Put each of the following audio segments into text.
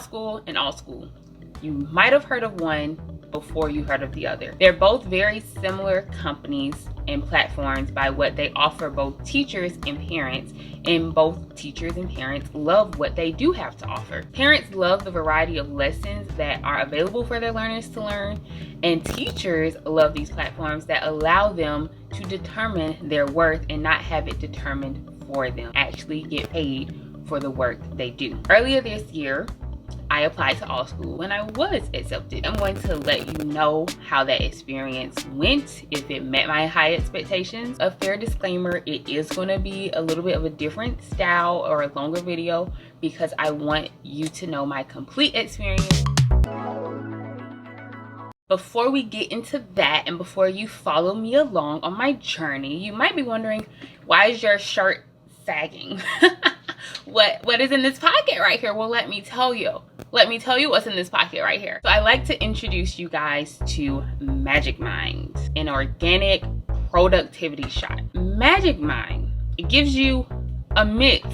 Allschool and Allschool. You might have heard of one before you heard of the other. They're both very similar companies and platforms by what they offer both teachers and parents, and both teachers and parents love what they do have to offer. Parents love the variety of lessons that are available for their learners to learn, and teachers love these platforms that allow them to determine their worth and not have it determined for them, actually get paid for the work they do. Earlier this year, I applied to Allschool when I was accepted. I'm going to let you know how that experience went, if it met my high expectations. A fair disclaimer, it is going to be a little bit of a different style or a longer video because I want you to know my complete experience. Before we get into that, and before you follow me along on my journey, you might be wondering, why is your shirt sagging? What is in this pocket right here? Well, let me tell you what's in this pocket right here. So I like to introduce you guys to Magic Mind, an organic productivity shot. Magic Mind, it gives you a mix.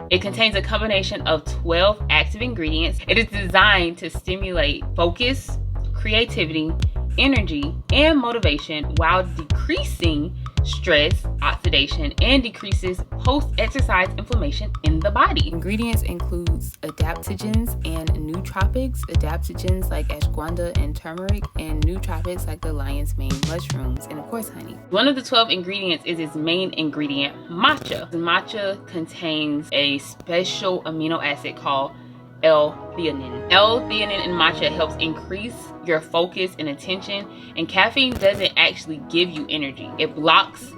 It contains a combination of 12 active ingredients. It is designed to stimulate focus, creativity, energy, and motivation while decreasing stress, oxidation, and decreases post-exercise inflammation in the body. Ingredients includes adaptogens and nootropics. Adaptogens like ashwagandha and turmeric, and nootropics like the lion's mane mushrooms, and of course honey. One of the 12 ingredients is its main ingredient, matcha. Matcha contains a special amino acid called L-theanine. L-theanine in matcha helps increase your focus and attention, and caffeine doesn't actually give you energy. It blocks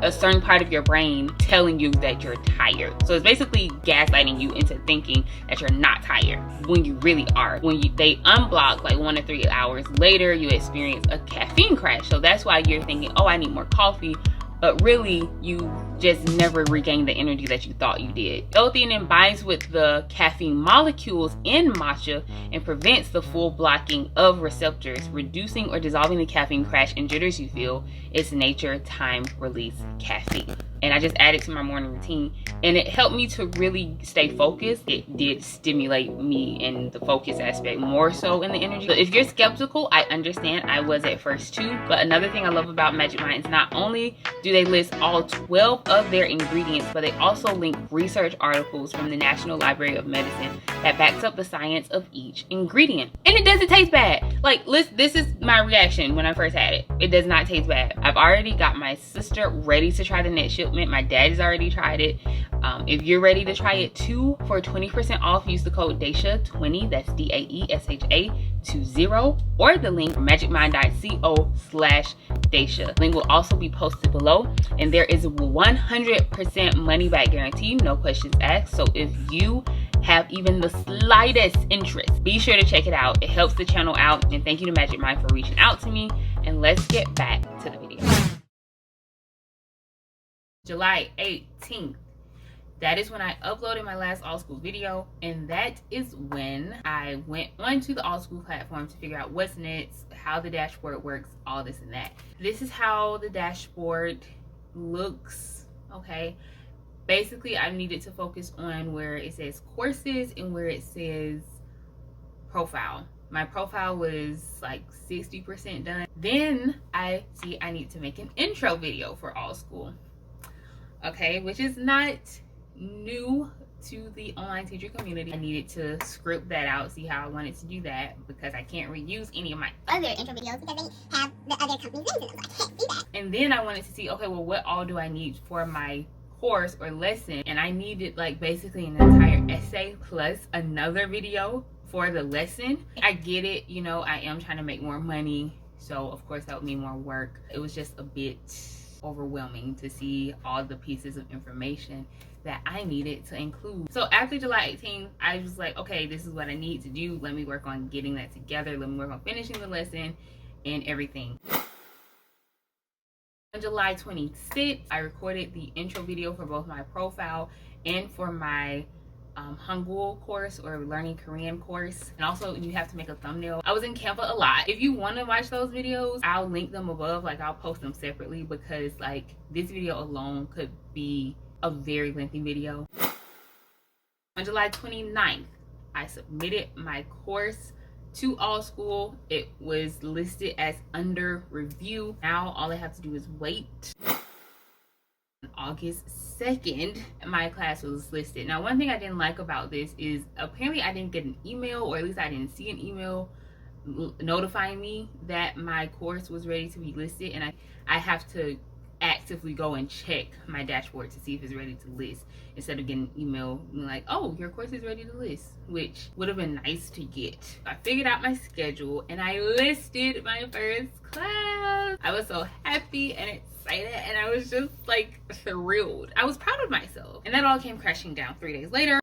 a certain part of your brain telling you that you're tired. So it's basically gaslighting you into thinking that you're not tired when you really are. When they unblock like 1 to 3 hours later, you experience a caffeine crash. So that's why you're thinking, oh, I need more coffee. But really, you just never regain the energy that you thought you did. L-theanine binds with the caffeine molecules in matcha and prevents the full blocking of receptors, reducing or dissolving the caffeine crash and jitters you feel. It's nature time release caffeine. And I just added to my morning routine, and it helped me to really stay focused. It did stimulate me in the focus aspect more so in the energy. So if you're skeptical, I understand. I was at first too. But another thing I love about Magic Mind is not only do they list all 12 of their ingredients, but they also link research articles from the National Library of Medicine that backs up the science of each ingredient. And it doesn't taste bad. Like, this is my reaction when I first had it. It does not taste bad. I've already got my sister ready to try the next shipment. My dad has already tried it. If you're ready to try it too, for 20% off, use the code DAESHA20, that's DAESHA20, or the link magicmind.co/Daesha. Link will also be posted below, and there is a 100% money back guarantee, no questions asked. So if you have even the slightest interest, be sure to check it out. It helps the channel out, and thank you to Magic Mind for reaching out to me. And let's get back to the video. July 18th. That is when I uploaded my last Allschool video, and that is when I went onto the Allschool platform to figure out what's next, how the dashboard works, all this and that. This is how the dashboard looks, okay? Basically, I needed to focus on where it says courses and where it says profile. My profile was like 60% done. Then I see I need to make an intro video for Allschool. Okay, which is not new to the online teacher community. I needed to script that out, see how I wanted to do that, because I can't reuse any of my other intro videos because they have the other company's names in them, so I can't see that. And then I wanted to see, okay, well, what all do I need for my course or lesson? And I needed like basically an entire essay plus another video for the lesson. I get it, you know, I am trying to make more money, so of course that would mean more work. It was just a bit overwhelming to see all the pieces of information that I needed to include. So after July 18th, I was like, okay, this is what I need to do. Let me work on getting that together. Let me work on finishing the lesson and everything. On July 26th, I recorded the intro video for both my profile and for my Hangul course or learning Korean course. And also you have to make a thumbnail. I was in Canva a lot. If you want to watch those videos, I'll link them above. Like, I'll post them separately because like this video alone could be a very lengthy video. On July 29th, I submitted my course to Allschool. It was listed as under review. Now all I have to do is wait. August 2nd, my class was listed. Now, one thing I didn't like about this is apparently I didn't get an email, or at least I didn't see an email notifying me that my course was ready to be listed, and I have to actively go and check my dashboard to see if it's ready to list, instead of getting an email like, oh, your course is ready to list, which would have been nice to get. I figured out my schedule and I listed my first class. I was so happy and excited, and I was just like thrilled. I was proud of myself, and that all came crashing down 3 days later.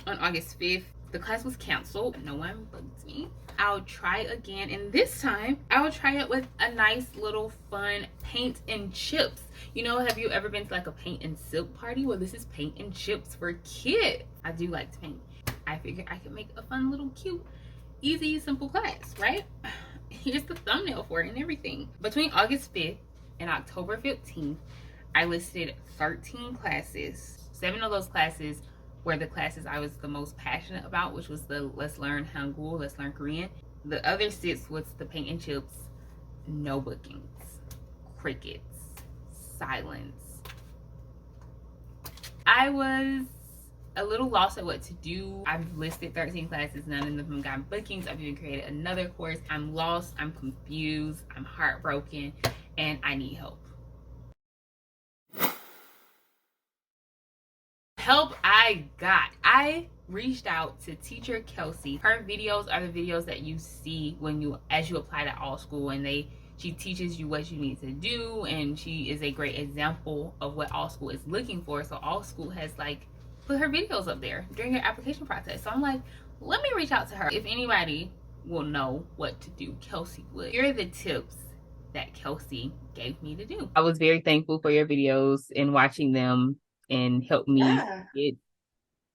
On August 5th, the class was canceled. No one bugged me. I'll try again, and this time I will try it with a nice little fun paint and chips. You know, have you ever been to like a paint and sip party? Well, this is paint and chips for kids. I do like to paint. I figured I could make a fun little cute, easy, simple class, right? Here's the thumbnail for it and everything. Between August 5th and October 15th, I listed 13 classes. 7 of those classes were the classes I was the most passionate about, which was the Let's Learn Hangul, Let's Learn Korean. The other 6 was the paint and chips. No bookings, crickets, silence. I was a little lost at what to do. I've listed 13 classes, none of them got bookings. I've even created another course. I'm lost, I'm confused, I'm heartbroken, and I need help. Help I got. I reached out to teacher Kelsey. Her videos are the videos that you see when as you apply to Allschool, and she teaches you what you need to do, and she is a great example of what Allschool is looking for. So Allschool has like put her videos up there during her application process. So I'm like, let me reach out to her. If anybody will know what to do, Kelsey would. Here are the tips that Kelsey gave me to do. I was very thankful for your videos and watching them, and helped me get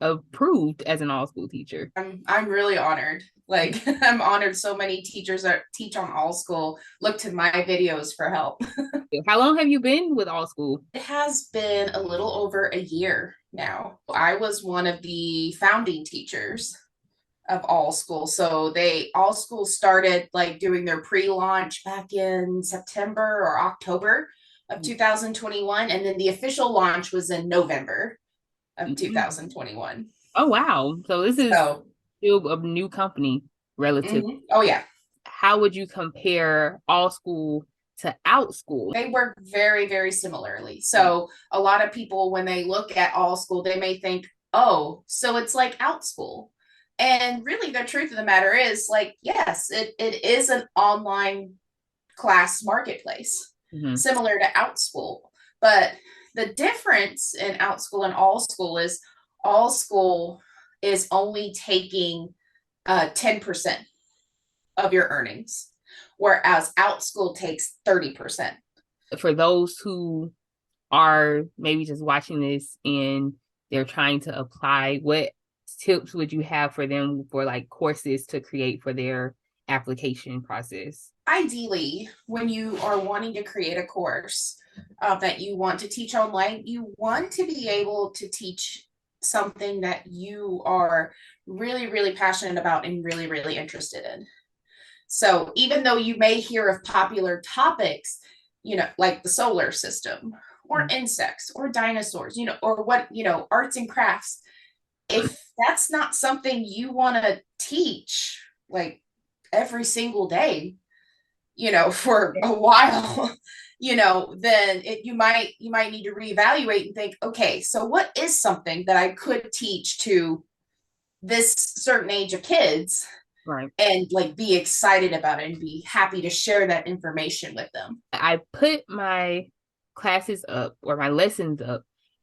approved as an Allschool teacher. I'm really honored. Like, I'm honored so many teachers that teach on Allschool look to my videos for help. How long have you been with Allschool? It has been a little over a year now. I was one of the founding teachers of Allschool. So Allschool started like doing their pre-launch back in September or October of 2021, and then the official launch was in November of 2021. Oh wow. So this is still a new company relative. Oh yeah. How would you compare Allschool to Outschool? They work very, very similarly. So a lot of people, when they look at Allschool, they may think, oh, so it's like Outschool. And really the truth of the matter is, like, yes, it is an online class marketplace, similar to Outschool. But the difference in Outschool and Allschool is Allschool is only taking 10% of your earnings, whereas Outschool takes 30%. For those who are maybe just watching this and they're trying to apply, what tips would you have for them for like courses to create for their application process? Ideally, when you are wanting to create a course that you want to teach online, you want to be able to teach something that you are really, really passionate about and really, really interested in. So even though you may hear of popular topics, you know, like the solar system or insects or dinosaurs, you know, or what, you know, arts and crafts, if that's not something you want to teach like every single day, you know, for a while, you know, then you might need to reevaluate and think, okay, so what is something that I could teach to this certain age of kids, right, and like be excited about it and be happy to share that information with them. I put my classes up or my lessons up,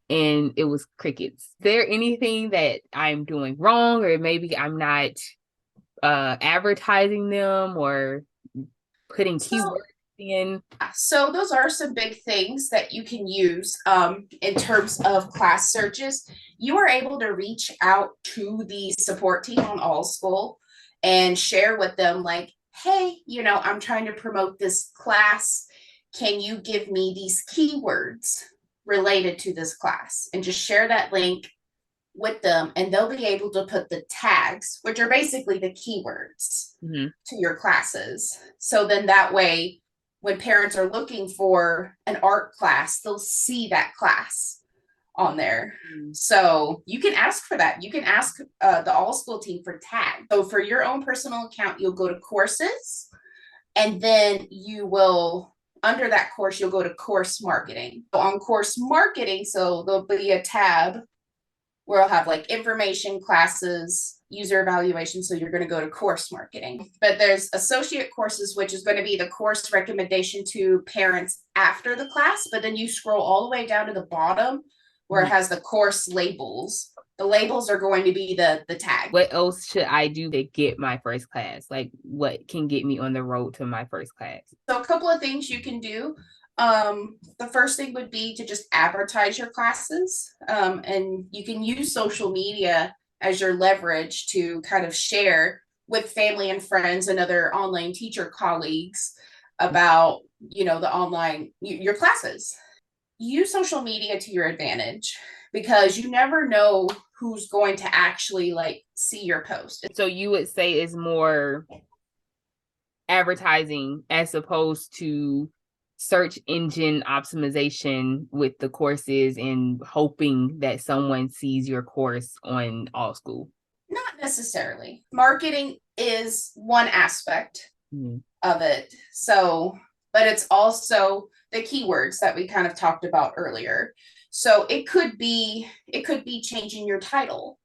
and it was crickets. Is there anything that I'm doing wrong, or maybe I'm not advertising them or putting keywords in? So those are some big things that you can use in terms of class searches. You are able to reach out to the support team on Allschool and share with them like, hey, you know, I'm trying to promote this class. Can you give me these keywords related to this class? And just share that link with them, and they'll be able to put the tags, which are basically the keywords, to your classes. So then that way, when parents are looking for an art class, they'll see that class on there. So you can ask for that. You can ask the Allschool team for tag. So for your own personal account, you'll go to courses, and then you will, under that course, you'll go to course marketing. So on course marketing, so there'll be a tab where I'll have like information, classes, user evaluation. So you're going to go to course marketing. But there's associate courses, which is going to be the course recommendation to parents after the class. But then you scroll all the way down to the bottom where it has the course labels. The labels are going to be the tag. What else should I do to get my first class? Like, what can get me on the road to my first class? So a couple of things you can do. The first thing would be to just advertise your classes, and you can use social media as your leverage to kind of share with family and friends and other online teacher colleagues about, the online, your classes. Use social media to your advantage, because you never know who's going to actually like see your post. So you would say it's more advertising as opposed to search engine optimization with the courses and hoping that someone sees your course on Allschool? Not necessarily. Marketing is one aspect of it. So, but it's also the keywords that we kind of talked about earlier. So it could be changing your title.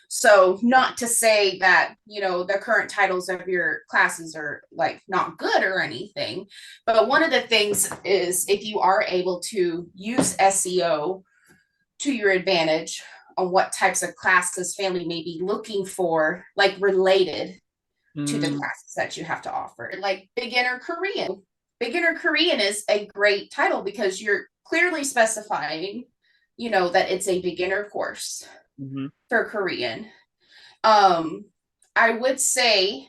So not to say that, the current titles of your classes are like not good or anything, but one of the things is if you are able to use SEO to your advantage on what types of classes family may be looking for, like related to the classes that you have to offer, like beginner Korean. Beginner Korean is a great title because you're clearly specifying, that it's a beginner course for Korean. I would say,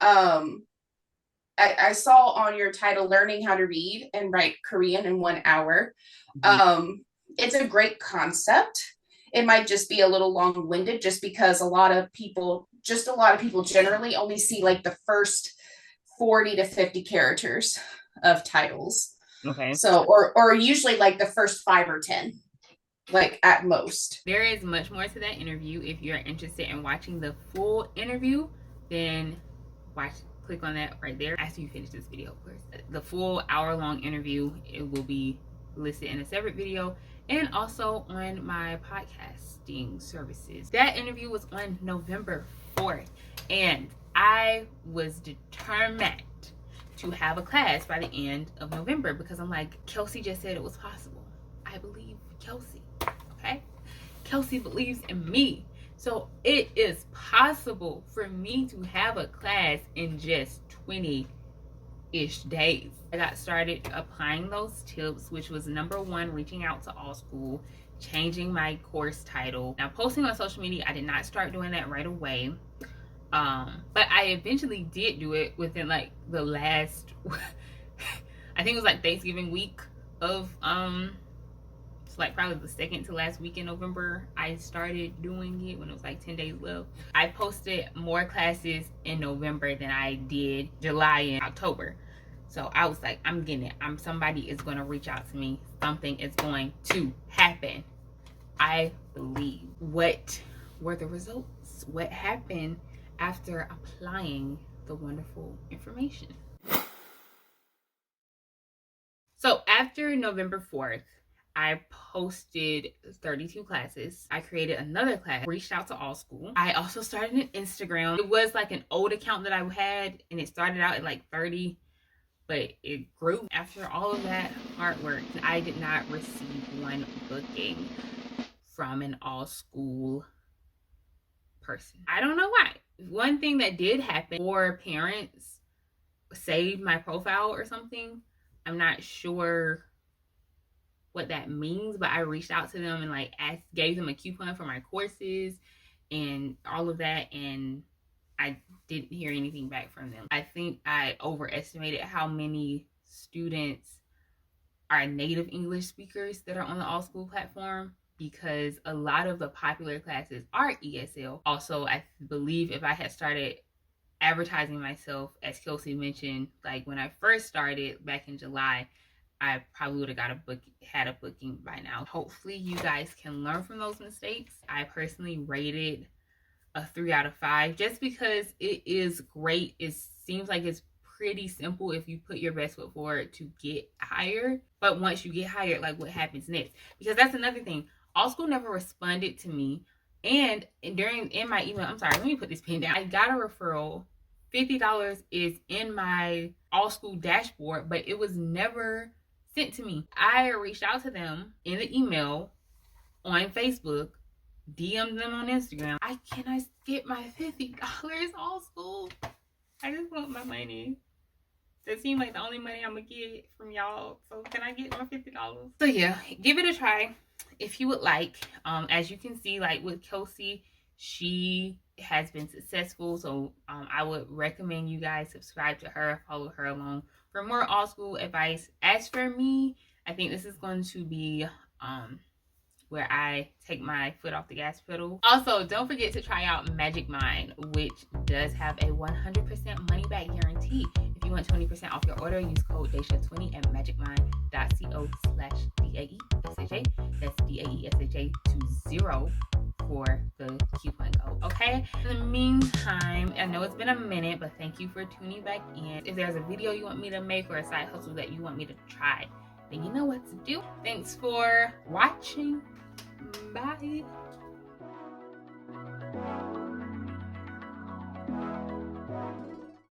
I saw on your title, learning how to read and write Korean in 1 hour. It's a great concept. It might just be a little long-winded just because a lot of people generally only see like the first 40 to 50 characters of titles. Okay. So, or usually like the first 5 or 10, like at most. There is much more to that interview. If you're interested in watching the full interview, then click on that right there after you finish this video, of course. The full hour-long interview, it will be listed in a separate video and also on my podcasting services. That interview was on November 4th, and I was determined to have a class by the end of November because I'm like, Kelsey just said it was possible. I believe Kelsey, okay? Kelsey believes in me. So it is possible for me to have a class in just 20-ish days. I got started applying those tips, which was number one, reaching out to Allschool, changing my course title. Now, posting on social media, I did not start doing that right away. But I eventually did do it within like the last, I think it was like Thanksgiving week of, it's like probably the second to last week in November. I started doing it when it was like 10 days left. I posted more classes in November than I did July and October. So I was like, I'm getting it. Somebody is going to reach out to me. Something is going to happen. I believe. What were the results? What happened after applying the wonderful information? So after November 4th, I posted 32 classes. I created another class, reached out to Allschool. I also started an Instagram. It was like an old account that I had, and it started out at like 30, but it grew. After all of that hard work, I did not receive one booking from an Allschool person. I don't know why. One thing that did happen, for parents saved my profile or something. I'm not sure what that means, but I reached out to them and like gave them a coupon for my courses and all of that, and I didn't hear anything back from them. I think I overestimated how many students are native English speakers that are on the Allschool platform. because a lot of the popular classes are ESL. Also, I believe if I had started advertising myself, as Kelsey mentioned, like when I first started back in July, I probably would have had a booking by now. Hopefully you guys can learn from those mistakes. I personally rated a 3 out of 5 just because it is great. It seems like it's pretty simple if you put your best foot forward to get hired. But once you get hired, like what happens next? Because that's another thing. Allschool never responded to me. And in my email, I'm sorry, let me put this pen down. I got a referral. $50 is in my Allschool dashboard, but it was never sent to me. I reached out to them in the email on Facebook, DM them on Instagram. Can I get my $50 Allschool? I just want my money. That seems like the only money I'm gonna get from y'all. So can I get my $50? So yeah, give it a try if you would like. As you can see, like with Kelsey, she has been successful. So I would recommend you guys subscribe to her, follow her along for more Allschool advice. As for me, I think this is going to be where I take my foot off the gas pedal. Also, don't forget to try out Magic Mind, which does have a 100% money back guarantee. If you want 20% off your order, use code DAESHA20 at magicmind.co/DAESHA. That's DAESHA20 for the coupon code, okay? In the meantime, I know it's been a minute, but thank you for tuning back in. If there's a video you want me to make or a side hustle that you want me to try, then you know what to do. Thanks for watching. Bye.